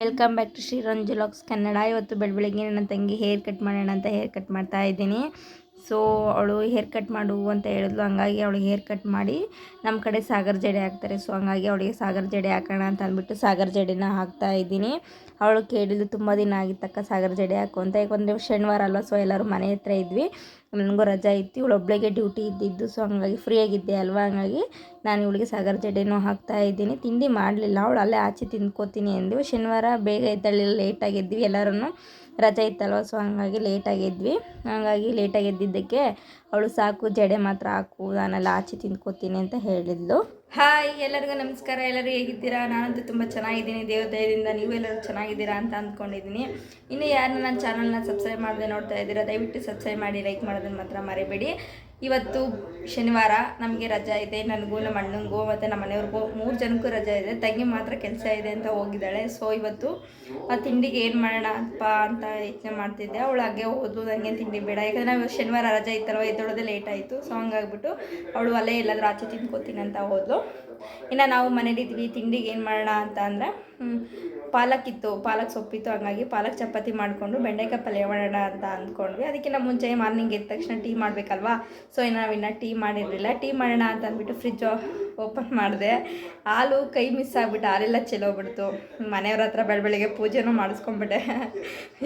Welcome back to Shri Ranju looks Kannada. ಇವತ್ತು ಬೆಳಗ್ಗೆ ನನ್ನ ತಂಗಿ ಹೇರ್ ಕಟ್ ಮಾಡೋಣ ಅಂತ ಹೇರ್ ಕಟ್ ಮಾಡ್ತಾ ಇದ್ದೀನಿ. ಸೊ ಅವಳು ಹೇರ್ ಕಟ್ ಮಾಡು ಅಂತ ಹೇಳಿದ್ಲು, ಹಂಗಾಗಿ ಅವಳಿಗೆ ಹೇರ್ ಕಟ್ ಮಾಡಿ ನಮ್ಮ ಕಡೆ ಸಾಗರ್ ಜಡೆ ಹಾಕ್ತಾರೆ. ಸೊ ಹಂಗಾಗಿ ಅವಳಿಗೆ ಸಾಗರ್ ಜಡೆ ಹಾಕೋಣ ಅಂತ ಅಂದ್ಬಿಟ್ಟು ಸಾಗರ್ ಜಡೆನ ಹಾಕ್ತಾ ಇದ್ದೀನಿ. ಅವಳು ಕೇಳಿದ್ದು ತುಂಬ ದಿನ ಆಗಿತ್ತಕ್ಕ ಸಾಗರ್ ಜಡೆ ಹಾಕು ಅಂತ, ಯಾಕಂದರೆ ಶನಿವಾರ ಅಲ್ವ. ಸೊ ಎಲ್ಲರೂ ಮನೆ ಹತ್ರ ಇದ್ವಿ, ನನಗೂ ರಜಾ ಇತ್ತು, ಇವಳು ಒಬ್ಬಳಿಗೆ ಡ್ಯೂಟಿ ಇದ್ದಿದ್ದು. ಸೊ ಹಂಗಾಗಿ ಫ್ರೀಯಾಗಿದ್ದೆ ಅಲ್ವಾ, ಹಂಗಾಗಿ ನಾನು ಇವಳಿಗೆ ಸಾಗರ್ ಜಡೆನೂ ಹಾಕ್ತಾ ಇದ್ದೀನಿ. ತಿಂಡಿ ಮಾಡಲಿಲ್ಲ, ಅವಳು ಅಲ್ಲೇ ಆಚೆ ತಿಂದ್ಕೋತೀನಿ ಎಂದು. ಶನಿವಾರ ಬೇಗ ಎದ್ದಳಿಲ್ಲ, ಲೇಟಾಗಿದ್ವಿ, ಎಲ್ಲರೂ ರಜೆ ಇತ್ತಲ್ವ. ಸೊ ಹಂಗಾಗಿ ಲೇಟಾಗಿದ್ವಿ. ಹಾಗಾಗಿ ಲೇಟಾಗಿ ಎದ್ದಿದ್ದಕ್ಕೆ ಅವಳು ಸಾಕು ಜಡೆ ಮಾತ್ರ ಹಾಕು, ನಾನೆಲ್ಲ ಆಚೆ ತಿಂದ್ಕೋತೀನಿ ಅಂತ ಹೇಳಿದ್ಲು. ಹಾಯ್ ಎಲ್ಲರಿಗೂ ನಮಸ್ಕಾರ. ಎಲ್ಲರೂ ಹೇಗಿದ್ದೀರಾ? ನಾನಂತೂ ತುಂಬ ಚೆನ್ನಾಗಿದ್ದೀನಿ, ದೇವ್ರ ದಯದಿಂದ ನೀವು ಎಲ್ಲರೂ ಚೆನ್ನಾಗಿದ್ದೀರಾ ಅಂತ ಅಂದ್ಕೊಂಡಿದ್ದೀನಿ. ಇನ್ನು ಯಾರನ್ನ ನನ್ನ ಚಾನಲ್ನ ಸಬ್ಸ್ಕ್ರೈಬ್ ಮಾಡದೆ ನೋಡ್ತಾ ಇದ್ದೀರಾ, ದಯವಿಟ್ಟು ಸಬ್ಸ್ಕ್ರೈಬ್ ಮಾಡಿ, ಲೈಕ್ ಮಾಡೋದನ್ನು ಮಾತ್ರ ಮರಿಬೇಡಿ. ಇವತ್ತು ಶನಿವಾರ, ನಮಗೆ ರಜಾ ಇದೆ, ನನಗೂ ನಮ್ಮ ಅಣ್ಣಂಗೂ ಮತ್ತು ನಮ್ಮ ಮನೆಯವ್ರಿಗೂ 3 ಜನಕ್ಕೂ ರಜಾ ಇದೆ. ತಂಗಿ ಮಾತ್ರ ಕೆಲಸ ಇದೆ ಅಂತ ಹೋಗಿದ್ದಾಳೆ. ಸೊ ಇವತ್ತು ಆ ತಿಂಡಿಗೆ ಏನು ಮಾಡೋಣ ಅಂತ ಯೋಚನೆ ಮಾಡ್ತಿದ್ದೆ. ಅವಳು ಹಾಗೆ ಹೋದ್ಲು, ನನಗೆ ತಿಂಡಿ ಬೇಡ, ಯಾಕಂದರೆ ನಾವು ಶನಿವಾರ ರಜಾ ಇತ್ತಲ್ವ, ಎದ್ದೊಳೋದೇ ಲೇಟ್ ಆಯಿತು. ಸೊ ಹಂಗಾಗ್ಬಿಟ್ಟು ಅವಳು ಅಲ್ಲೇ ಎಲ್ಲಾದರೂ ಆಚೆ ತಿನ್ಕೋತೀನಿ ಅಂತ ಹೋದ್ಲು. ಇನ್ನು ನಾವು ಮನೇಲಿದ್ವಿ. ತಿಂಡಿಗೆ ಏನು ಮಾಡೋಣ ಅಂತ ಅಂದರೆ ಪಾಲಕ್ ಇತ್ತು, ಪಾಲಕ್ ಸೊಪ್ಪಿತ್ತು, ಹಂಗಾಗಿ ಪಾಲಕ್ ಚಪಾತಿ ಮಾಡಿಕೊಂಡು ಬೆಂಡೆಕಾಯಿ ಪಲ್ಯ ಮಾಡೋಣ ಅಂತ ಅಂದ್ಕೊಂಡ್ವಿ. ಅದಕ್ಕಿಂತ ಮುಂಚೆ ಮಾರ್ನಿಂಗ್ ಎದ್ದ ತಕ್ಷಣ ಟೀ ಮಾಡಬೇಕಲ್ವಾ. ಸೊ ನಾವಿನ್ನು ಟೀ ಮಾಡಿರಲಿಲ್ಲ. ಟೀ ಮಾಡೋಣ ಅಂತ ಅಂದ್ಬಿಟ್ಟು ಫ್ರಿಜ್ ಓಪನ್ ಮಾಡಿದೆ. ಹಾಲು ಕೈ ಮಿಸ್ ಆಗಿಬಿಟ್ಟು ಹಾಲೆಲ್ಲ ಚೆಲ್ಲೋಗ್ಬಿಡ್ತು. ಮನೆಯವ್ರ ಹತ್ರ ಬೆಳಗ್ಗೆ ಪೂಜೆನೂ ಮಾಡಿಸ್ಕೊಂಬಿಟ್ಟೆ,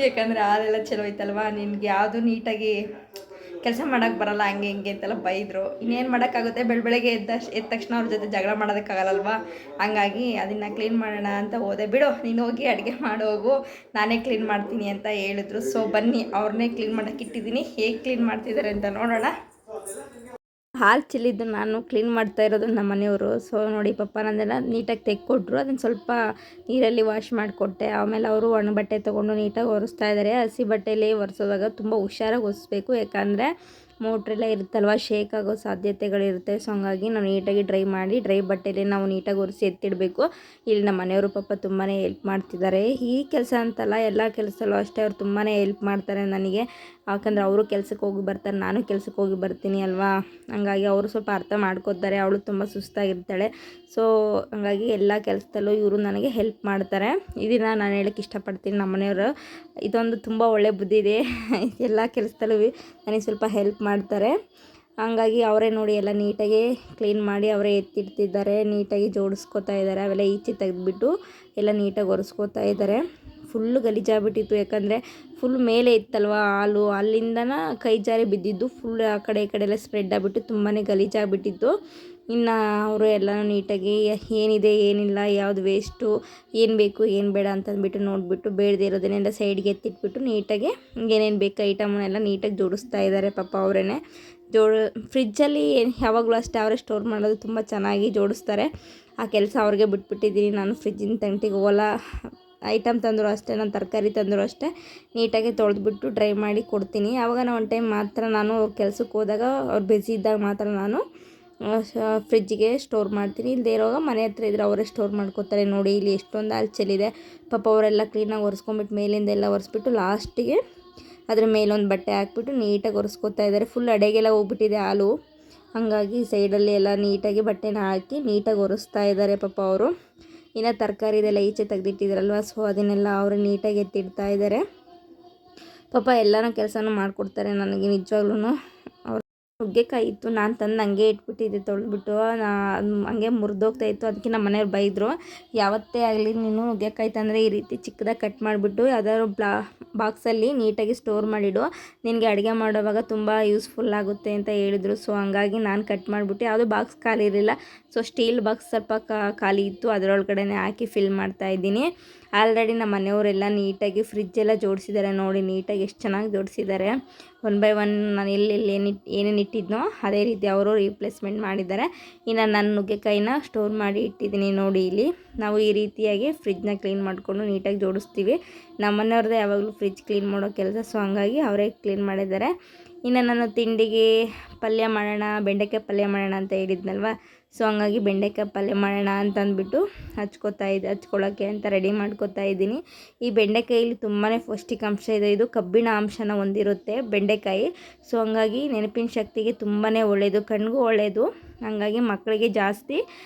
ಯಾಕಂದರೆ ಹಾಲೆಲ್ಲ ಚೆಲ್ಲೋಯ್ತಲ್ವ. ನಿನ್ಗೆ ಯಾವುದು ನೀಟಾಗಿ ಕೆಲಸ ಮಾಡೋಕ್ಕೆ ಬರಲ್ಲ, ಹಂಗೆ ಹಿಂಗೆ ಅಂತೆಲ್ಲ ಬೈದರು. ಇನ್ನೇನು ಮಾಡೋಕ್ಕಾಗುತ್ತೆ, ಬೆಳಗ್ಗೆ ಎದ್ದ ತಕ್ಷಣ ಅವ್ರ ಜೊತೆ ಜಗಳ ಮಾಡೋದಕ್ಕಾಗಲ್ಲಲ್ವ. ಹಂಗಾಗಿ ಅದನ್ನು ಕ್ಲೀನ್ ಮಾಡೋಣ ಅಂತ ಹೋದೆ. ಬಿಡು ನೀನು ಹೋಗಿ ಅಡುಗೆ ಮಾಡೋಗು, ನಾನೇ ಕ್ಲೀನ್ ಮಾಡ್ತೀನಿ ಅಂತ ಹೇಳಿದ್ರು. ಸೊ ಬನ್ನಿ, ಅವ್ರನ್ನೇ ಕ್ಲೀನ್ ಮಾಡೋಕ್ಕೆ ಇಟ್ಟಿದ್ದೀನಿ. ಹೇಗೆ ಕ್ಲೀನ್ ಮಾಡ್ತಿದ್ದಾರೆ ಅಂತ ನೋಡೋಣ. ಹಾಲು ಚೆಲ್ಲಿದ್ದು ನಾನು ಕ್ಲೀನ್ ಮಾಡ್ತಾ ಇರೋದು ನಮ್ಮ ಮನೆಯವರು. ಸೊ ನೋಡಿ, ಪಪ್ಪನಂದೆಲ್ಲ ನೀಟಾಗಿ ತೆಕ್ಕೊಟ್ರು. ಅದನ್ನು ಸ್ವಲ್ಪ ನೀರಲ್ಲಿ ವಾಶ್ ಮಾಡಿಕೊಟ್ಟೆ. ಆಮೇಲೆ ಅವರು ಒಣ ಬಟ್ಟೆ ತೊಗೊಂಡು ನೀಟಾಗಿ ಒರೆಸ್ತಾ ಇದ್ದಾರೆ. ಹಸಿ ಬಟ್ಟೆಯಲ್ಲಿ ಒರೆಸೋದಾಗ ತುಂಬ ಹುಷಾರಾಗಿ ಒರೆಸ್ಬೇಕು, ಯಾಕಂದರೆ ಮೋಟ್ರೆಲ್ಲ ಇರುತ್ತಲ್ವ, ಶೇಕ್ ಆಗೋ ಸಾಧ್ಯತೆಗಳಿರುತ್ತೆ. ಸೊ ಹಂಗಾಗಿ ನಾವು ನೀಟಾಗಿ ಡ್ರೈ ಬಟ್ಟೆಯಲ್ಲಿ ನಾವು ನೀಟಾಗಿ ಒರೆಸಿ ಎತ್ತಿಡಬೇಕು. ಇಲ್ಲಿ ನಮ್ಮ ಮನೆಯವರು ಪಾಪ ತುಂಬಾ ಹೆಲ್ಪ್ ಮಾಡ್ತಿದ್ದಾರೆ. ಈ ಕೆಲಸ ಅಂತಲ್ಲ, ಎಲ್ಲ ಕೆಲಸದಲ್ಲೂ ಅಷ್ಟೇ ಅವ್ರು ತುಂಬಾ ಹೆಲ್ಪ್ ಮಾಡ್ತಾರೆ ನನಗೆ. ಯಾಕಂದರೆ ಅವರು ಕೆಲಸಕ್ಕೆ ಹೋಗಿ ಬರ್ತಾರೆ, ನಾನು ಕೆಲಸಕ್ಕೆ ಹೋಗಿ ಬರ್ತೀನಿ ಅಲ್ವಾ. ಹಂಗಾಗಿ ಅವರು ಸ್ವಲ್ಪ ಅರ್ಥ ಮಾಡ್ಕೋತಾರೆ. ಅವಳು ತುಂಬ ಸುಸ್ತಾಗಿರ್ತಾಳೆ. ಸೊ ಹಂಗಾಗಿ ಎಲ್ಲ ಕೆಲಸದಲ್ಲೂ ಇವರು ನನಗೆ ಹೆಲ್ಪ್ ಮಾಡ್ತಾರೆ. ಇದನ್ನು ನಾನು ಹೇಳೋಕ್ಕೆ ಇಷ್ಟಪಡ್ತೀನಿ. ನಮ್ಮ ಮನೆಯವರು ಇದೊಂದು ತುಂಬ ಒಳ್ಳೆ ಬುದ್ಧಿ ಇದೆ, ಎಲ್ಲ ಕೆಲಸದಲ್ಲೂ ನನಗೆ ಸ್ವಲ್ಪ ಹೆಲ್ಪ್ ಮಾಡ್ತಾರೆ. ಹಂಗಾಗಿ ಅವರೇ ನೋಡಿ ಎಲ್ಲ ನೀಟಾಗಿ ಕ್ಲೀನ್ ಮಾಡಿ ಅವರೇ ಎತ್ತಿಡ್ತಿದ್ದಾರೆ, ನೀಟಾಗಿ ಜೋಡಿಸ್ಕೋತಾ ಇದ್ದಾರೆ. ಅವೆಲ್ಲ ಈಚೆ ತೆಗೆದುಬಿಟ್ಟು ಎಲ್ಲ ನೀಟಾಗಿ ಒರೆಸ್ಕೋತಾ ಇದ್ದಾರೆ. ಫುಲ್ಲು ಗಲೀಜಾಗ್ಬಿಟ್ಟಿತ್ತು, ಯಾಕಂದರೆ ಫುಲ್ ಮೇಲೆ ಇತ್ತಲ್ವ ಹಾಲು, ಅಲ್ಲಿಂದನ ಕೈ ಜಾರಿ ಬಿದ್ದಿದ್ದು ಫುಲ್ ಆ ಕಡೆ ಈ ಕಡೆ ಎಲ್ಲ ಸ್ಪ್ರೆಡ್ ಆಗಿಬಿಟ್ಟು ತುಂಬಾ ಗಲೀಜಾಗ್ಬಿಟ್ಟಿತ್ತು. ಇನ್ನು ಅವರು ಎಲ್ಲನೂ ನೀಟಾಗಿ ಏನಿದೆ ಏನಿಲ್ಲ, ಯಾವುದು ವೇಸ್ಟು, ಏನು ಬೇಕು ಏನು ಬೇಡ ಅಂತಂದ್ಬಿಟ್ಟು ನೋಡಿಬಿಟ್ಟು ಬೇಡದೇ ಇರೋದನ್ನೆಲ್ಲ ಸೈಡ್ಗೆ ಎತ್ತಿಟ್ಬಿಟ್ಟು ನೀಟಾಗಿ ಏನೇನು ಬೇಕು ಐಟಮ್ನೆಲ್ಲ ನೀಟಾಗಿ ಜೋಡಿಸ್ತಾ ಇದ್ದಾರೆ ಪಾಪ ಅವರೇ. ಫ್ರಿಜ್ಜಲ್ಲಿ ಯಾವಾಗಲೂ ಅಷ್ಟೇ ಅವರೇ ಸ್ಟೋರ್ ಮಾಡೋದು, ತುಂಬ ಚೆನ್ನಾಗಿ ಜೋಡಿಸ್ತಾರೆ. ಆ ಕೆಲಸ ಅವ್ರಿಗೆ ಬಿಟ್ಬಿಟ್ಟಿದ್ದೀನಿ. ನಾನು ಫ್ರಿಜ್ಜಿನ ತಂಟಿಗೆ ಹೋಗಲ್ಲ. ಐಟಮ್ ತಂದರೂ ಅಷ್ಟೇ, ನಾನು ತರಕಾರಿ ತಂದರೂ ಅಷ್ಟೇ ನೀಟಾಗಿ ತೊಳೆದ್ಬಿಟ್ಟು ಡ್ರೈ ಮಾಡಿ ಕೊಡ್ತೀನಿ. ಆವಾಗ ನಾನು ಒಂದು ಟೈಮ್ ಮಾತ್ರ ನಾನು ಅವ್ರ ಕೆಲ್ಸಕ್ಕೆ ಹೋದಾಗ, ಅವ್ರು ಬ್ಯುಸಿ ಇದ್ದಾಗ ಮಾತ್ರ ನಾನು ಫ್ರಿಜ್ಜಿಗೆ ಸ್ಟೋರ್ ಮಾಡ್ತೀನಿ. ಇಲ್ಲದೆ ಇರೋವಾಗ ಮನೆ ಹತ್ರ ಇದ್ದರೆ ಅವರೇ ಸ್ಟೋರ್ ಮಾಡ್ಕೋತಾರೆ. ನೋಡಿ ಇಲ್ಲಿ ಎಷ್ಟೊಂದು ಹಾಲು ಚೆಲ್ಲಿದೆ. ಪಾಪ ಅವರೆಲ್ಲ ಕ್ಲೀನಾಗಿ ಒರೆಸ್ಕೊಂಬಿಟ್ಟು ಮೇಲಿಂದ ಎಲ್ಲ ಒರೆಸ್ಬಿಟ್ಟು ಲಾಸ್ಟಿಗೆ ಅದ್ರ ಮೇಲೊಂದು ಬಟ್ಟೆ ಹಾಕ್ಬಿಟ್ಟು ನೀಟಾಗಿ ಒರೆಸ್ಕೊತಾ ಇದ್ದಾರೆ. ಫುಲ್ ಅಡೆಗೆಲ್ಲ ಹೋಗ್ಬಿಟ್ಟಿದೆ ಹಾಲು, ಹಾಗಾಗಿ ಸೈಡಲ್ಲಿ ಎಲ್ಲ ನೀಟಾಗಿ ಬಟ್ಟೆನ ಹಾಕಿ ನೀಟಾಗಿ ಒರೆಸ್ತಾ ಇದ್ದಾರೆ ಪಾಪ ಅವರು. ಇನ್ನು ತರಕಾರಿ ಇದೆಲ್ಲ ಈಚೆ ತೆಗೆದಿಟ್ಟಿದ್ರಲ್ವ, ಸೊ ಅದನ್ನೆಲ್ಲ ಅವರು ನೀಟಾಗಿ ಎತ್ತಿಡ್ತಾ ಇದ್ದಾರೆ. ಪಾಪ ಎಲ್ಲನೂ ಕೆಲಸನೂ ಮಾಡಿಕೊಡ್ತಾರೆ ನನಗೆ ನಿಜವಾಗ್ಲೂ. ನುಗ್ಗೆಕಾಯಿ ಇತ್ತು, ನಾನು ತಂದು ಹಂಗೆ ಇಟ್ಬಿಟ್ಟಿದ್ದೆ ತೊಳೆದ್ಬಿಟ್ಟು, ಹಂಗೆ ಮುರಿದೋಗ್ತಾಯಿತ್ತು. ಅದಕ್ಕೆ ನಮ್ಮ ಮನೆಯವ್ರು ಬೈದರು, ಯಾವತ್ತೇ ಆಗಲಿ ನೀನು ನುಗ್ಗೆಕಾಯಿ ತಂದರೆ ಈ ರೀತಿ ಚಿಕ್ಕದಾಗಿ ಕಟ್ ಮಾಡಿಬಿಟ್ಟು ಯಾವ್ದಾದ್ರು ಬಾಕ್ಸಲ್ಲಿ ನೀಟಾಗಿ ಸ್ಟೋರ್ ಮಾಡಿಡು, ನಿನಗೆ ಅಡುಗೆ ಮಾಡೋವಾಗ ತುಂಬ ಯೂಸ್ಫುಲ್ ಆಗುತ್ತೆ ಅಂತ ಹೇಳಿದರು. ಸೊ ಹಂಗಾಗಿ ನಾನು ಕಟ್ ಮಾಡಿಬಿಟ್ಟು, ಯಾವುದೋ ಬಾಕ್ಸ್ ಖಾಲಿ ಇರಲಿಲ್ಲ, ಸೊ ಸ್ಟೀಲ್ ಬಾಕ್ಸ್ ಸ್ವಲ್ಪ ಖಾಲಿ ಇತ್ತು, ಅದರೊಳಗಡೆ ಹಾಕಿ ಫಿಲ್ ಮಾಡ್ತಾಯಿದ್ದೀನಿ. ಆಲ್ರೆಡಿ ನಮ್ಮ ಮನೆಯವರೆಲ್ಲ ನೀಟಾಗಿ ಫ್ರಿಜ್ಜೆಲ್ಲ ಜೋಡಿಸಿದ್ದಾರೆ. ನೋಡಿ ನೀಟಾಗಿ ಎಷ್ಟು ಚೆನ್ನಾಗಿ ಜೋಡಿಸಿದ್ದಾರೆ. 1 by 1 ನಾನು ಎಲ್ಲೆಲ್ಲಿ ಏನೇನು ಇಟ್ಟಿದ್ನೋ ಅದೇ ರೀತಿ ಅವರು ರೀಪ್ಲೇಸ್ಮೆಂಟ್ ಮಾಡಿದ್ದಾರೆ. ಇನ್ನು ನಾನು ನುಗ್ಗೆಕಾಯಿನ ಸ್ಟೋರ್ ಮಾಡಿ ಇಟ್ಟಿದ್ದೀನಿ. ನೋಡಿ ಇಲ್ಲಿ ನಾವು ಈ ರೀತಿಯಾಗಿ ಫ್ರಿಜ್ನ ಕ್ಲೀನ್ ಮಾಡಿಕೊಂಡು ನೀಟಾಗಿ ಜೋಡಿಸ್ತೀವಿ. ನಮ್ಮ ಮನೆಯವ್ರದ್ದೇ ಯಾವಾಗಲೂ ಫ್ರಿಜ್ ಕ್ಲೀನ್ ಮಾಡೋ ಕೆಲಸ. ಸೊ ಹಂಗಾಗಿ ಅವರೇ ಕ್ಲೀನ್ ಮಾಡಿದ್ದಾರೆ. ಇನ್ನು ನಾನು ತಿಂಡಿಗೆ ಪಲ್ಯ ಮಾಡೋಣ, ಬೆಂಡೆಕಾಯಿ ಪಲ್ಯ ಮಾಡೋಣ ಅಂತ ಹೇಳಿದ್ನಲ್ವ. ಸೊ ಹಂಗಾಗಿ ಬೆಂಡೆಕಾಯಿ ಪಲ್ಯ ಮಾಡೋಣ ಅಂತ ಅಂದ್ಬಿಟ್ಟು ಹಚ್ಕೊಳ್ಳೋಕ್ಕೆ ಅಂತ ರೆಡಿ ಮಾಡ್ಕೊತಾ ಇದ್ದೀನಿ. ಈ ಬೆಂಡೆಕಾಯಲ್ಲಿ ತುಂಬಾ ಪೌಷ್ಟಿಕಾಂಶ ಇದೆ. ಇದು ಕಬ್ಬಿಣ ಅಂಶನ ಹೊಂದಿರುತ್ತೆ ಬೆಂಡೆಕಾಯಿ. ಸೊ ಹಂಗಾಗಿ ನೆನಪಿನ ಶಕ್ತಿಗೆ ತುಂಬಾ ಒಳ್ಳೆಯದು, ಕಣ್ಣಿಗೂ ಒಳ್ಳೆಯದು. ಹಂಗಾಗಿ ಮಕ್ಕಳಿಗೆ ಜಾಸ್ತಿ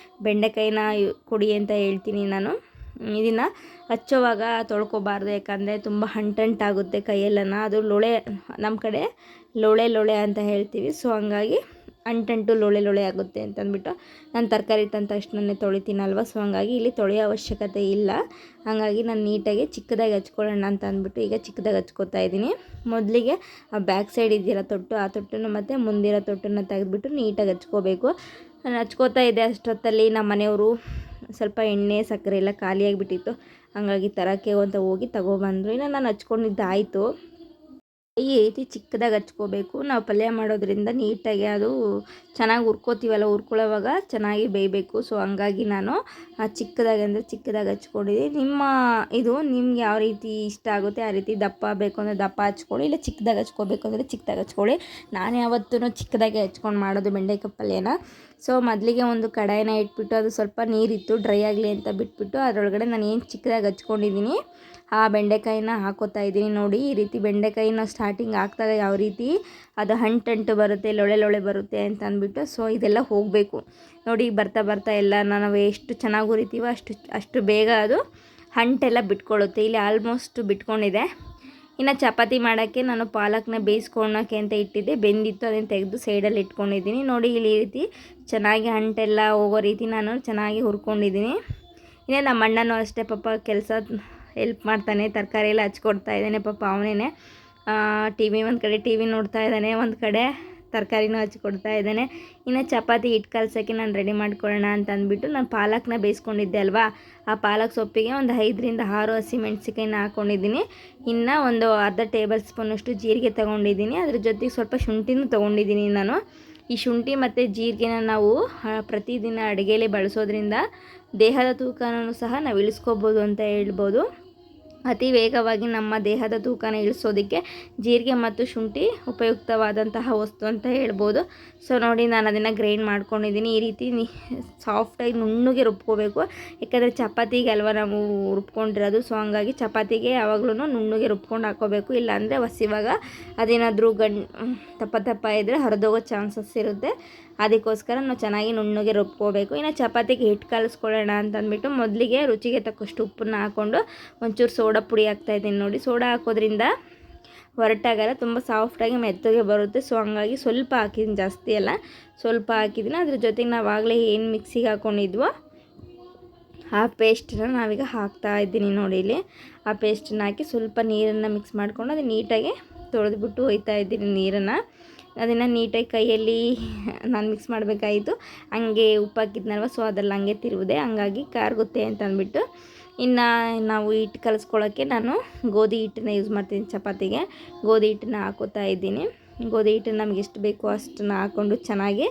ಬೆಂಡೆಕಾಯಿನ ಕೊಡಿ ಅಂತ ಹೇಳ್ತೀನಿ ನಾನು. ಇದನ್ನು ಹಚ್ಚೋವಾಗ ತೊಳ್ಕೊಬಾರ್ದು, ಯಾಕಂದರೆ ತುಂಬ ಅಂಟಾಗುತ್ತೆ ಕೈಯೆಲ್ಲನ. ಅದು ಲೋಳೆ, ನಮ್ಮ ಕಡೆ ಲೋಳೆ ಅಂತ ಹೇಳ್ತೀವಿ. ಸೊ ಹಂಗಾಗಿ ಅಂಟು ಲೋಳೆ ಆಗುತ್ತೆ ಅಂತಂದ್ಬಿಟ್ಟು ನಾನು ತರಕಾರಿ ತಂದ ತಕ್ಷಣನೇ ತೊಳಿತೀನಲ್ವ. ಸೊ ಹಂಗಾಗಿ ಇಲ್ಲಿ ತೊಳೆಯೋ ಅವಶ್ಯಕತೆ ಇಲ್ಲ. ಹಾಗಾಗಿ ನಾನು ನೀಟಾಗಿ ಚಿಕ್ಕದಾಗಿ ಹಚ್ಕೊಳ್ಳೋಣ ಅಂತ ಅಂದ್ಬಿಟ್ಟು ಈಗ ಚಿಕ್ಕದಾಗಿ ಹಚ್ಕೋತಾ ಇದ್ದೀನಿ. ಮೊದಲಿಗೆ ಆ ಬ್ಯಾಕ್ ಸೈಡ್ ಇದೆಯಲ್ಲ ತೊಟ್ಟು, ಆ ತೊಟ್ಟನ್ನು ಮತ್ತು ಮುಂದಿರೋ ತೊಟ್ಟನ್ನು ತೆಗೆದುಬಿಟ್ಟು ನೀಟಾಗಿ ಹಚ್ಕೋಬೇಕು. ನಾನು ಹಚ್ಕೋತಾ ಇದ್ದೆ ಅಷ್ಟೊತ್ತಲ್ಲಿ ನಮ್ಮ ಮನೆಯವರು ಸ್ವಲ್ಪ ಎಣ್ಣೆ ಸಕ್ಕರೆ ಎಲ್ಲ ಖಾಲಿಯಾಗಿಬಿಟ್ಟಿತ್ತು. ಹಾಗಾಗಿ ತರೋಕ್ಕೆ ಅಂತ ಹೋಗಿ ತಗೊಬಂದರು. ಇನ್ನು ನಾನು ಹಚ್ಕೊಂಡಿದ್ದಾಯಿತು. ಈ ರೀತಿ ಚಿಕ್ಕದಾಗಿ ಹಚ್ಕೋಬೇಕು. ನಾವು ಪಲ್ಯ ಮಾಡೋದ್ರಿಂದ ನೀಟಾಗಿ ಅದು ಚೆನ್ನಾಗಿ ಹುರ್ಕೋತೀವಲ್ಲ, ಹುರ್ಕೊಳ್ಳೋವಾಗ ಚೆನ್ನಾಗಿ ಬೇಯಬೇಕು. ಸೊ ಹಂಗಾಗಿ ನಾನು ಚಿಕ್ಕದಾಗಿ ಹಚ್ಕೊಂಡಿದ್ದೀನಿ. ನಿಮ್ಗೆ ಯಾವ ರೀತಿ ಇಷ್ಟ ಆಗುತ್ತೆ ಆ ರೀತಿ ದಪ್ಪ ಬೇಕು ಅಂದರೆ ದಪ್ಪ ಹಚ್ಕೊಳ್ಳಿ, ಇಲ್ಲ ಚಿಕ್ಕದಾಗಿ ಹಚ್ಕೋಬೇಕು ಅಂದರೆ ಚಿಕ್ಕದಾಗಿ ಹಚ್ಕೊಳ್ಳಿ. ನಾನು ಯಾವತ್ತೂ ಚಿಕ್ಕದಾಗಿ ಹಚ್ಕೊಂಡು ಮಾಡೋದು ಬೆಂಡೆಕಾಯಿ ಪಲ್ಯನ. ಸೊ ಮೊದಲಿಗೆ ಒಂದು ಕಡಾಯಿನ ಇಟ್ಬಿಟ್ಟು ಅದು ಸ್ವಲ್ಪ ನೀರಿತ್ತು, ಡ್ರೈ ಆಗಲಿ ಅಂತ ಬಿಟ್ಬಿಟ್ಟು ಅದರೊಳಗಡೆ ನಾನು ಏನು ಚಿಕ್ಕದಾಗಿ ಹಚ್ಕೊಂಡಿದ್ದೀನಿ ಆ ಬೆಂಡೆಕಾಯಿನ ಹಾಕೋತಾ ಇದ್ದೀನಿ. ನೋಡಿ, ಈ ರೀತಿ ಬೆಂಡೆಕಾಯಿನ ಸ್ಟಾರ್ಟಿಂಗ್ ಹಾಕಿದಾಗ ಯಾವ ರೀತಿ ಅದು ಅಂಟು ಬರುತ್ತೆ, ಲೊಳೆ ಬರುತ್ತೆ ಅಂತ ಅಂದ್ಬಿಟ್ಟು. ಸೊ ಇದೆಲ್ಲ ಹೋಗಬೇಕು ನೋಡಿ. ಬರ್ತಾ ಎಲ್ಲ ನಾವು ಎಷ್ಟು ಚೆನ್ನಾಗಿ ಹುರಿತೀವೋ ಅಷ್ಟು ಬೇಗ ಅದು ಅಂಟೆಲ್ಲ ಬಿಟ್ಕೊಳ್ಳುತ್ತೆ. ಇಲ್ಲಿ ಆಲ್ಮೋಸ್ಟ್ ಬಿಟ್ಕೊಂಡಿದೆ. ಇನ್ನು ಚಪಾತಿ ಮಾಡೋಕ್ಕೆ ನಾನು ಪಾಲಕ್ನ ಬೇಯಿಸ್ಕೊಳೋಕ್ಕೆ ಅಂತ ಇಟ್ಟಿದ್ದೆ, ಬೆಂದಿತ್ತು, ಅದನ್ನು ತೆಗೆದು ಸೈಡಲ್ಲಿ ಇಟ್ಕೊಂಡಿದ್ದೀನಿ. ನೋಡಿ, ಇಲ್ಲಿ ಈ ರೀತಿ ಚೆನ್ನಾಗಿ ಅಂಟೆಲ್ಲ ಹೋಗೋ ರೀತಿ ನಾನು ಚೆನ್ನಾಗಿ ಹುರ್ಕೊಂಡಿದ್ದೀನಿ. ಇನ್ನೇ ನಮ್ಮ ಅಣ್ಣನೂ ಅಷ್ಟೇ ಪಾಪ ಕೆಲಸ ಹೆಲ್ಪ್ ಮಾಡ್ತಾನೆ, ತರಕಾರಿ ಎಲ್ಲ ಹಚ್ಕೊಡ್ತಾ ಇದ್ದಾನೆ ಪಾಪ. ಅವನೇ ಒಂದು ಕಡೆ ಟಿ ವಿ ನೋಡ್ತಾ ಇದ್ದಾನೆ, ಒಂದು ಕಡೆ ತರಕಾರಿನೂ ಹಚ್ಕೊಡ್ತಾ ಇದ್ದಾನೆ. ಇನ್ನು ಚಪಾತಿ ಹಿಟ್ಟು ಕಲಸೋಕ್ಕೆ ನಾನು ರೆಡಿ ಮಾಡ್ಕೊಳ್ಳೋಣ ಅಂತ ಅಂದ್ಬಿಟ್ಟು ನಾನು ಪಾಲಕ್ನ ಬೇಯಿಸ್ಕೊಂಡಿದ್ದೆ ಅಲ್ವಾ, ಆ ಪಾಲಕ್ ಸೊಪ್ಪಿಗೆ ಒಂದು 5 ರಿಂದ 6 ಹಸಿಮೆಣ್ಸಿಕಾಯಿನ ಹಾಕ್ಕೊಂಡಿದ್ದೀನಿ. ಇನ್ನು ಒಂದು ಅರ್ಧ ಟೇಬಲ್ ಸ್ಪೂನಷ್ಟು ಜೀರಿಗೆ ತೊಗೊಂಡಿದ್ದೀನಿ. ಅದ್ರ ಜೊತೆಗೆ ಸ್ವಲ್ಪ ಶುಂಠಿನೂ ತೊಗೊಂಡಿದ್ದೀನಿ ನಾನು. ಈ ಶುಂಠಿ ಮತ್ತು ಜೀರಿಗೆನ ನಾವು ಪ್ರತಿದಿನ ಅಡುಗೆಯಲ್ಲಿ ಬಳಸೋದ್ರಿಂದ ದೇಹದ ತೂಕನೂ ಸಹ ನಾವು ಇಳಿಸ್ಕೋಬೋದು ಅಂತ ಹೇಳ್ಬೋದು. ಅತಿ ವೇಗವಾಗಿ ನಮ್ಮ ದೇಹದ ತೂಕನ ಇಳಿಸೋದಕ್ಕೆ ಜೀರಿಗೆ ಮತ್ತು ಶುಂಠಿ ಉಪಯುಕ್ತವಾದಂತಹ ವಸ್ತು ಅಂತ ಹೇಳ್ಬೋದು. ಸೊ ನೋಡಿ, ನಾನು ಅದನ್ನು ಗ್ರೈಂಡ್ ಮಾಡ್ಕೊಂಡಿದ್ದೀನಿ. ಈ ರೀತಿ ಸಾಫ್ಟಾಗಿ ನುಣ್ಣಗೆ ರುಬ್ಕೋಬೇಕು, ಯಾಕಂದರೆ ಚಪಾತಿಗೆ ಅಲ್ವಾ ನಾವು ರುಬ್ಕೊಂಡಿರೋದು. ಸೊ ಹಂಗಾಗಿ ಚಪಾತಿಗೆ ಯಾವಾಗಲೂ ನುಣ್ಣಗೆ ರುಬ್ಕೊಂಡು ಹಾಕೋಬೇಕು, ಇಲ್ಲಾಂದರೆ ಹಸಿವಾಗ ಅದೇನಾದರೂ ದಪ್ಪ ಇದ್ದರೆ ಹರಿದೋಗೋ ಚಾನ್ಸಸ್ ಇರುತ್ತೆ. ಅದಕ್ಕೋಸ್ಕರ ನಾವು ಚೆನ್ನಾಗಿ ನುಣ್ಣಗೆ ರುಬ್ಕೋಬೇಕು. ಇನ್ನು ಚಪಾತಿಗೆ ಹಿಟ್ಟು ಕಲಿಸ್ಕೊಳ್ಳೋಣ ಅಂತಂದ್ಬಿಟ್ಟು ಮೊದಲಿಗೆ ರುಚಿಗೆ ತಕ್ಕಷ್ಟು ಉಪ್ಪನ್ನು ಹಾಕ್ಕೊಂಡು ಒಂಚೂರು ಸೋಡಾ ಪುಡಿ ಹಾಕ್ತಾಯಿದ್ದೀನಿ. ನೋಡಿ, ಸೋಡಾ ಹಾಕೋದ್ರಿಂದ ಹೊರಟಾಗಲ್ಲ, ತುಂಬ ಸಾಫ್ಟಾಗಿ ಮೆತ್ತಗೆ ಬರುತ್ತೆ. ಸೊ ಹಂಗಾಗಿ ಸ್ವಲ್ಪ ಹಾಕಿದ್ದೀನಿ, ಜಾಸ್ತಿ ಅಲ್ಲ, ಸ್ವಲ್ಪ ಹಾಕಿದ್ದೀನಿ. ಅದ್ರ ಜೊತೆಗೆ ನಾವು ಆಗಲೇ ಏನು ಮಿಕ್ಸಿಗೆ ಹಾಕ್ಕೊಂಡಿದ್ವೋ ಆ ಪೇಸ್ಟನ್ನ ನಾವೀಗ ಹಾಕ್ತಾಯಿದ್ದೀನಿ. ನೋಡಿ, ಇಲ್ಲಿ ಆ ಪೇಸ್ಟನ್ನ ಹಾಕಿ ಸ್ವಲ್ಪ ನೀರನ್ನು ಮಿಕ್ಸ್ ಮಾಡಿಕೊಂಡು ಅದು ನೀಟಾಗಿ ತೊಳೆದ್ಬಿಟ್ಟು ಒಯ್ತಾ ಇದ್ದೀನಿ ನೀರನ್ನು. ಅದನ್ನು ನೀಟಾಗಿ ಕೈಯಲ್ಲಿ ನಾನು ಮಿಕ್ಸ್ ಮಾಡಬೇಕಾಯಿತು. ಹಂಗೆ ಉಪ್ಪು ಹಾಕಿದ್ನಲ್ವ, ಸೊ ಅದೆಲ್ಲ ಹಂಗೆ ತಿರುವುದೆ, ಹಂಗಾಗಿ ಕಾರ್ಗುತ್ತೆ ಅಂತ ಅಂದ್ಬಿಟ್ಟು. ಇನ್ನು ನಾವು ಹಿಟ್ಟು ಕಲಿಸ್ಕೊಳ್ಳೋಕ್ಕೆ ನಾನು ಗೋಧಿ ಹಿಟ್ಟನ್ನ ಯೂಸ್ ಮಾಡ್ತೀನಿ. ಚಪಾತಿಗೆ ಗೋಧಿ ಹಿಟ್ಟನ್ನ ಹಾಕೋತಾ ಇದ್ದೀನಿ. ಗೋಧಿ ಹಿಟ್ಟನ್ನು ನಮ್ಗೆ ಎಷ್ಟು ಬೇಕೋ ಅಷ್ಟನ್ನು ಹಾಕ್ಕೊಂಡು ಚೆನ್ನಾಗಿ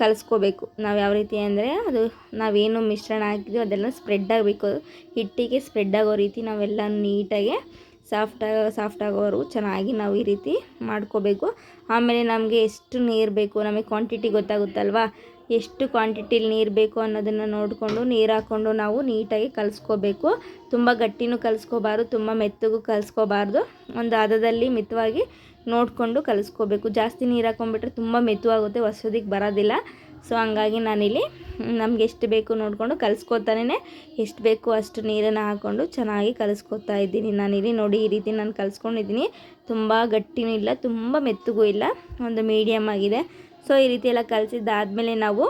ಕಲಿಸ್ಕೋಬೇಕು. ನಾವು ಯಾವ ರೀತಿ ಅಂದರೆ ಅದು ನಾವೇನು ಮಿಶ್ರಣ ಹಾಕಿದ್ವಿ ಅದೆಲ್ಲ ಸ್ಪ್ರೆಡ್ ಆಗಬೇಕು, ಹಿಟ್ಟಿಗೆ ಸ್ಪ್ರೆಡ್ ಆಗೋ ರೀತಿ ನಾವೆಲ್ಲ ನೀಟಾಗಿ ಸಾಫ್ಟ್ ಆಗೋವರೆಗೂ ಚೆನ್ನಾಗಿ ನಾವು ಈ ರೀತಿ ಮಾಡ್ಕೋಬೇಕು. ಆಮೇಲೆ ನಮಗೆ ಎಷ್ಟು ನೀರು ಬೇಕು, ನಮಗೆ ಕ್ವಾಂಟಿಟಿ ಗೊತ್ತಾಗುತ್ತಲ್ವ, ಎಷ್ಟು ಕ್ವಾಂಟಿಟಿಲಿ ನೀರು ಬೇಕು ಅನ್ನೋದನ್ನು ನೋಡಿಕೊಂಡು ನೀರು ಹಾಕ್ಕೊಂಡು ನಾವು ನೀಟಾಗಿ ಕಲಿಸ್ಕೋಬೇಕು. ತುಂಬ ಗಟ್ಟಿನೂ ಕಲಿಸ್ಕೋಬಾರ್ದು, ತುಂಬ ಮೆತ್ತಗೂ ಕಲಿಸ್ಕೋಬಾರ್ದು. ಒಂದು ಹದದಲ್ಲಿ ಮಿತವಾಗಿ ನೋಡಿಕೊಂಡು ಕಲಿಸ್ಕೋಬೇಕು. ಜಾಸ್ತಿ ನೀರು ಹಾಕ್ಕೊಂಡ್ಬಿಟ್ರೆ ತುಂಬ ಮೆತ್ತವಾಗುತ್ತೆ, ಹೊಸೋದಕ್ಕೆ ಬರೋದಿಲ್ಲ. ಸೊ ಹಂಗಾಗಿ ನಾನಿಲ್ಲಿ ನಮ್ಗೆ ಎಷ್ಟು ಬೇಕು ನೋಡಿಕೊಂಡು ಕಲಿಸ್ಕೋತಾನೆ ಎಷ್ಟು ಬೇಕು ಅಷ್ಟು ನೀರನ್ನು ಹಾಕ್ಕೊಂಡು ಚೆನ್ನಾಗಿ ಕಲಿಸ್ಕೊತಾ ಇದ್ದೀನಿ ನಾನಿಲ್ಲಿ. ನೋಡಿ, ಈ ರೀತಿ ನಾನು ಕಲಿಸ್ಕೊಂಡಿದ್ದೀನಿ. ತುಂಬ ಗಟ್ಟಿನೂ ಇಲ್ಲ, ತುಂಬ ಮೆತ್ತಗೂ ಇಲ್ಲ, ಒಂದು ಮೀಡಿಯಮ್ ಆಗಿದೆ. ಸೊ ಈ ರೀತಿ ಎಲ್ಲ ಕಲಿಸಿದ್ದಾದಮೇಲೆ ನಾವು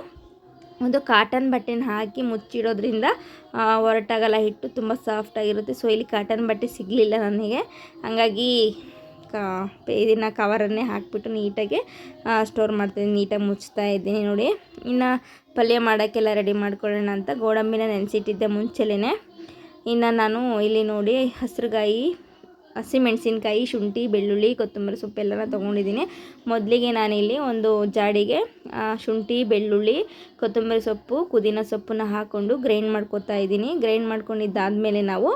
ಒಂದು ಕಾಟನ್ ಬಟ್ಟೆನ ಹಾಕಿ ಮುಚ್ಚಿಡೋದ್ರಿಂದ ಹೊರಟಾಗಲ್ಲ, ಹಿಟ್ಟು ತುಂಬ ಸಾಫ್ಟಾಗಿರುತ್ತೆ. ಸೊ ಇಲ್ಲಿ ಕಾಟನ್ ಬಟ್ಟೆ ಸಿಗಲಿಲ್ಲ ನನಗೆ, ಹಾಗಾಗಿ ಇದನ್ನು ಕವರನ್ನೇ ಹಾಕಿಬಿಟ್ಟು ನೀಟಾಗಿ ಸ್ಟೋರ್ ಮಾಡ್ತೀನಿ, ನೀಟಾಗಿ ಮುಚ್ತಾ ಇದ್ದೀನಿ. ನೋಡಿ, ಇನ್ನು ಪಲ್ಯ ಮಾಡೋಕ್ಕೆಲ್ಲ ರೆಡಿ ಮಾಡ್ಕೊಳ್ಳೋಣ ಅಂತ ಗೋಡಂಬಿನ ನೆನೆಸಿಟ್ಟಿದ್ದೆ ಮುಂಚೆಲೇ. ಇನ್ನು ನಾನು ಇಲ್ಲಿ ನೋಡಿ ಹಸಿರುಗಾಯಿ, ಹಸಿಮೆಣಸಿನ್ಕಾಯಿ, ಶುಂಠಿ, ಬೆಳ್ಳುಳ್ಳಿ, ಕೊತ್ತಂಬರಿ ಸೊಪ್ಪೆಲ್ಲನ ತೊಗೊಂಡಿದ್ದೀನಿ. ಮೊದಲಿಗೆ ನಾನಿಲ್ಲಿ ಒಂದು ಜಾಡಿಗೆ ಶುಂಠಿ, ಬೆಳ್ಳುಳ್ಳಿ, ಕೊತ್ತಂಬರಿ ಸೊಪ್ಪು, ಪುದೀನ ಸೊಪ್ಪನ್ನ ಹಾಕ್ಕೊಂಡು ಗ್ರೈಂಡ್ ಮಾಡ್ಕೊತಾ ಇದ್ದೀನಿ. ಗ್ರೈಂಡ್ ಮಾಡ್ಕೊಂಡಿದ್ದಾದಮೇಲೆ ನಾವು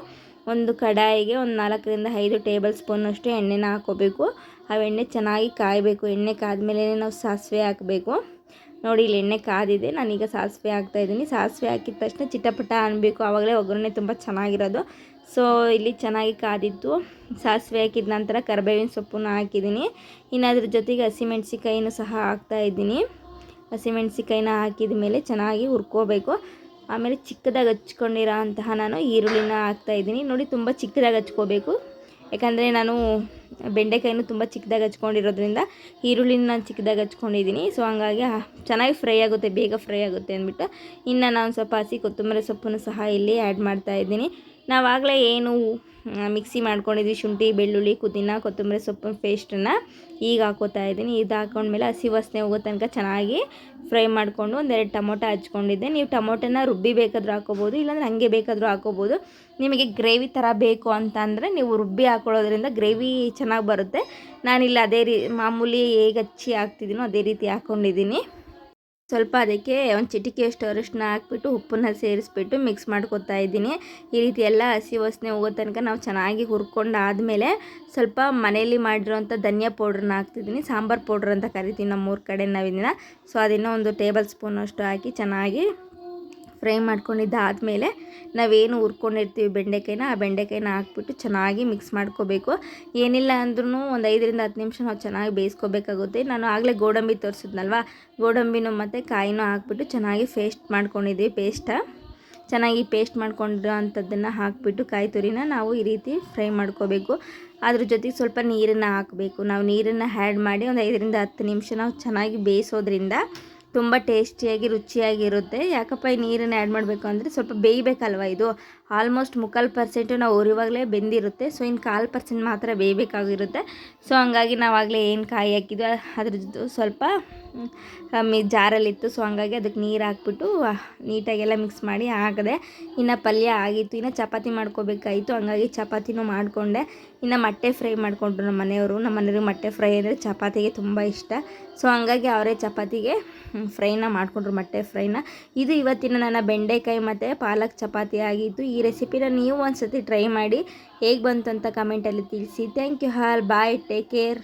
ಒಂದು ಕಡಾಯಿಗೆ ಒಂದು 4 ರಿಂದ 5 ಟೇಬಲ್ ಸ್ಪೂನಷ್ಟು ಎಣ್ಣೆನ ಹಾಕ್ಕೋಬೇಕು. ಆ ಎಣ್ಣೆ ಚೆನ್ನಾಗಿ ಕಾಯಬೇಕು. ಎಣ್ಣೆ ಕಾದ್ಮೇಲೆ ನಾವು ಸಾಸಿವೆ ಹಾಕಬೇಕು. ನೋಡಿ, ಇಲ್ಲಿ ಎಣ್ಣೆ ಕಾದಿದೆ, ನಾನೀಗ ಸಾಸಿವೆ ಹಾಕ್ತಾಯಿದ್ದೀನಿ. ಸಾಸಿವೆ ಹಾಕಿದ ತಕ್ಷಣ ಚಿಟಪಟ ಅನ್ನಬೇಕು, ಆವಾಗಲೇ ಒಗ್ಗರಣೆ ತುಂಬ ಚೆನ್ನಾಗಿರೋದು. ಸೊ ಇಲ್ಲಿ ಚೆನ್ನಾಗಿ ಕಾದಿತ್ತು. ಸಾಸಿವೆ ಹಾಕಿದ ನಂತರ ಕರಿಬೇವಿನ ಸೊಪ್ಪನ್ನು ಹಾಕಿದ್ದೀನಿ. ಇನ್ನು ಅದ್ರ ಜೊತೆಗೆ ಹಸಿಮೆಣ್ಸಿಕಾಯಿನೂ ಸಹ ಹಾಕ್ತಾಯಿದ್ದೀನಿ. ಹಸಿಮೆಣ್ಸಿಕಾಯಿನ ಹಾಕಿದ ಮೇಲೆ ಚೆನ್ನಾಗಿ ಹುರ್ಕೋಬೇಕು. ಆಮೇಲೆ ಚಿಕ್ಕದಾಗಿ ಹಚ್ಕೊಂಡಿರೋ ಅಂತಹ ನಾನು ಈರುಳ್ಳಿನ ಹಾಕ್ತಾಯಿದ್ದೀನಿ. ನೋಡಿ ತುಂಬ ಚಿಕ್ಕದಾಗಿ ಹಚ್ಕೋಬೇಕು, ಯಾಕಂದರೆ ನಾನು ಬೆಂಡೆಕಾಯಿನೂ ತುಂಬ ಚಿಕ್ಕದಾಗಿ ಹಚ್ಕೊಂಡಿರೋದ್ರಿಂದ ಈರುಳ್ಳಿನ ನಾನು ಚಿಕ್ಕದಾಗಿ ಹಚ್ಕೊಂಡಿದ್ದೀನಿ. ಸೊ ಹಂಗಾಗಿ ಚೆನ್ನಾಗಿ ಫ್ರೈ ಆಗುತ್ತೆ, ಬೇಗ ಫ್ರೈ ಆಗುತ್ತೆ ಅಂದ್ಬಿಟ್ಟು ಇನ್ನು ನಾನು ಸ್ವಲ್ಪ ಹಸಿ ಕೊತ್ತಂಬರಿ ಸೊಪ್ಪನ್ನು ಸಹ ಇಲ್ಲಿ ಆ್ಯಡ್ ಮಾಡ್ತಾಯಿದ್ದೀನಿ. ನಾವಾಗಲೇ ಏನು ಮಿಕ್ಸಿ ಮಾಡ್ಕೊಂಡಿದ್ವಿ ಶುಂಠಿ ಬೆಳ್ಳುಳ್ಳಿ ಪುದೀನ ಕೊತ್ತಂಬರಿ ಸೊಪ್ಪಿನ ಪೇಸ್ಟನ್ನು ಈಗ ಹಾಕೋತಾ ಇದ್ದೀನಿ. ಇದು ಹಾಕೊಂಡ್ಮೇಲೆ ಹಸಿ ವಾಸನೆ ಹೋಗೋ ತನಕ ಚೆನ್ನಾಗಿ ಫ್ರೈ ಮಾಡಿಕೊಂಡು ಒಂದೆರಡು ಟೊಮೊಟೊ ಹಚ್ಕೊಂಡಿದ್ದೆ. ನೀವು ಟೊಮೊಟೊನ ರುಬ್ಬಿ ಬೇಕಾದರೂ ಹಾಕೋಬೋದು, ಇಲ್ಲಾಂದರೆ ಹಾಗೆ ಬೇಕಾದರೂ ಹಾಕೋಬೋದು. ನಿಮಗೆ ಗ್ರೇವಿ ಥರ ಬೇಕು ಅಂತ ಅಂದರೆ ನೀವು ರುಬ್ಬಿ ಹಾಕೊಳ್ಳೋದ್ರಿಂದ ಗ್ರೇವಿ ಚೆನ್ನಾಗಿ ಬರುತ್ತೆ. ನಾನಿಲ್ಲಿ ಅದೇ ಮಾಮೂಲಿ ಹೇಗೆ ಹಚ್ಚಿ ಹಾಕ್ತಿದ್ದೀನೋ ಅದೇ ರೀತಿ ಹಾಕ್ಕೊಂಡಿದ್ದೀನಿ. ಸ್ವಲ್ಪ ಅದಕ್ಕೆ ಒಂದು ಚಿಟಿಕೆಯಷ್ಟು ಅರಿಶಿನ ಹಾಕ್ಬಿಟ್ಟು ಉಪ್ಪನ್ನು ಸೇರಿಸ್ಬಿಟ್ಟು ಮಿಕ್ಸ್ ಮಾಡ್ಕೊತಾ ಇದ್ದೀನಿ. ಈ ರೀತಿ ಎಲ್ಲ ಹಸಿ ವಾಸನೆ ಹೋಗೋ ತನಕ ನಾವು ಚೆನ್ನಾಗಿ ಹುರ್ಕೊಂಡು ಆದಮೇಲೆ ಸ್ವಲ್ಪ ಮನೆಯಲ್ಲಿ ಮಾಡಿರೋಂಥ ಧನಿಯಾ ಪೌಡ್ರನ್ನ ಹಾಕ್ತಿದ್ದೀನಿ. ಸಾಂಬಾರು ಪೌಡ್ರ್ ಅಂತ ಕರಿತೀವಿ ನಮ್ಮೂರ ಕಡೆ ನಾವಿದನ್ನು. ಸೊ ಅದನ್ನು ಒಂದು ಟೇಬಲ್ ಸ್ಪೂನಷ್ಟು ಹಾಕಿ ಚೆನ್ನಾಗಿ ಫ್ರೈ ಮಾಡ್ಕೊಂಡಿದ್ದಾದಮೇಲೆ ನಾವೇನು ಹುರ್ಕೊಂಡಿರ್ತೀವಿ ಬೆಂಡೆಕಾಯಿನ, ಆ ಬೆಂಡೆಕಾಯಿನ ಹಾಕ್ಬಿಟ್ಟು ಚೆನ್ನಾಗಿ ಮಿಕ್ಸ್ ಮಾಡ್ಕೋಬೇಕು. ಏನಿಲ್ಲ ಅಂದ್ರೂ ಒಂದು 5ರಿಂದ 10 ನಿಮಿಷ ನಾವು ಚೆನ್ನಾಗಿ ಬೇಯಿಸ್ಕೋಬೇಕಾಗುತ್ತೆ. ನಾನು ಆಗಲೇ ಗೋಡಂಬಿ ತೋರಿಸಿದ್ನಲ್ವ, ಗೋಡಂಬಿನೂ ಮತ್ತು ಕಾಯಿನೂ ಹಾಕ್ಬಿಟ್ಟು ಚೆನ್ನಾಗಿ ಪೇಸ್ಟ್ ಚೆನ್ನಾಗಿ ಪೇಸ್ಟ್ ಮಾಡ್ಕೊಂಡಿರೋ ಅಂಥದ್ದನ್ನು ಹಾಕಿಬಿಟ್ಟು ಕಾಯಿ ತುರಿನ ನಾವು ಈ ರೀತಿ ಫ್ರೈ ಮಾಡ್ಕೋಬೇಕು. ಅದ್ರ ಜೊತೆಗೆ ಸ್ವಲ್ಪ ನೀರನ್ನು ಹಾಕಬೇಕು. ನಾವು ನೀರನ್ನು ಆ್ಯಡ್ ಮಾಡಿ ಒಂದು 5ರಿಂದ 10 ನಿಮಿಷ ನಾವು ಚೆನ್ನಾಗಿ ಬೇಯಿಸೋದ್ರಿಂದ ತುಂಬ ಟೇಸ್ಟಿಯಾಗಿ ರುಚಿಯಾಗಿರುತ್ತೆ. ಯಾಕಪ್ಪ ಈ ನೀರನ್ನು ಆ್ಯಡ್ ಮಾಡಬೇಕು ಅಂದರೆ ಸ್ವಲ್ಪ ಬೇಯಬೇಕಲ್ವ, ಇದು ಆಲ್ಮೋಸ್ಟ್ 3/4% ನಾವು ಉರಿವಾಗಲೇ ಬೆಂದಿರುತ್ತೆ. ಸೊ ಇನ್ನು 1/4% ಮಾತ್ರ ಬೇಯಬೇಕಾಗಿರುತ್ತೆ. ಸೊ ಹಂಗಾಗಿ ನಾವಾಗಲೇ ಏನು ಕಾಯಿ ಹಾಕಿದ್ವಿ ಅದ್ರದ್ದು ಸ್ವಲ್ಪ ಜಾರಲ್ಲಿತ್ತು. ಸೊ ಹಂಗಾಗಿ ಅದಕ್ಕೆ ನೀರು ಹಾಕ್ಬಿಟ್ಟು ನೀಟಾಗೆಲ್ಲ ಮಿಕ್ಸ್ ಮಾಡಿ ಹಾಕಿದೆ. ಇನ್ನು ಪಲ್ಯ ಆಗಿತ್ತು, ಇನ್ನು ಚಪಾತಿ ಮಾಡ್ಕೋಬೇಕಾಯಿತು. ಹಂಗಾಗಿ ಚಪಾತಿನೂ ಮಾಡಿಕೊಂಡೆ. ಇನ್ನು ಮೊಟ್ಟೆ ಫ್ರೈ ಮಾಡಿಕೊಂಡ್ರು ನಮ್ಮ ಮನೆಯವ್ರಿಗೆ ಮೊಟ್ಟೆ ಫ್ರೈ ಅಂದರೆ ಚಪಾತಿಗೆ ತುಂಬ ಇಷ್ಟ. ಸೊ ಹಂಗಾಗಿ ಅವರೇ ಚಪಾತಿಗೆ ಫ್ರೈನ ಮಾಡಿಕೊಂಡ್ರು, ಮೊಟ್ಟೆ ಫ್ರೈನ. ಇದು ಇವತ್ತಿನ ನನ್ನ ಬೆಂಡೆಕಾಯಿ ಮತ್ತು ಪಾಲಕ್ ಚಪಾತಿ ಆಗಿತ್ತು. ಈ ರೆಸಿಪಿನ ನೀವು ಒಂದು ಸತಿ ಟ್ರೈ ಮಾಡಿ ಹೇಗೆ ಬಂತು ಅಂತ ಕಮೆಂಟಲ್ಲಿ ತಿಳಿಸಿ. Thank you all, bye, take care.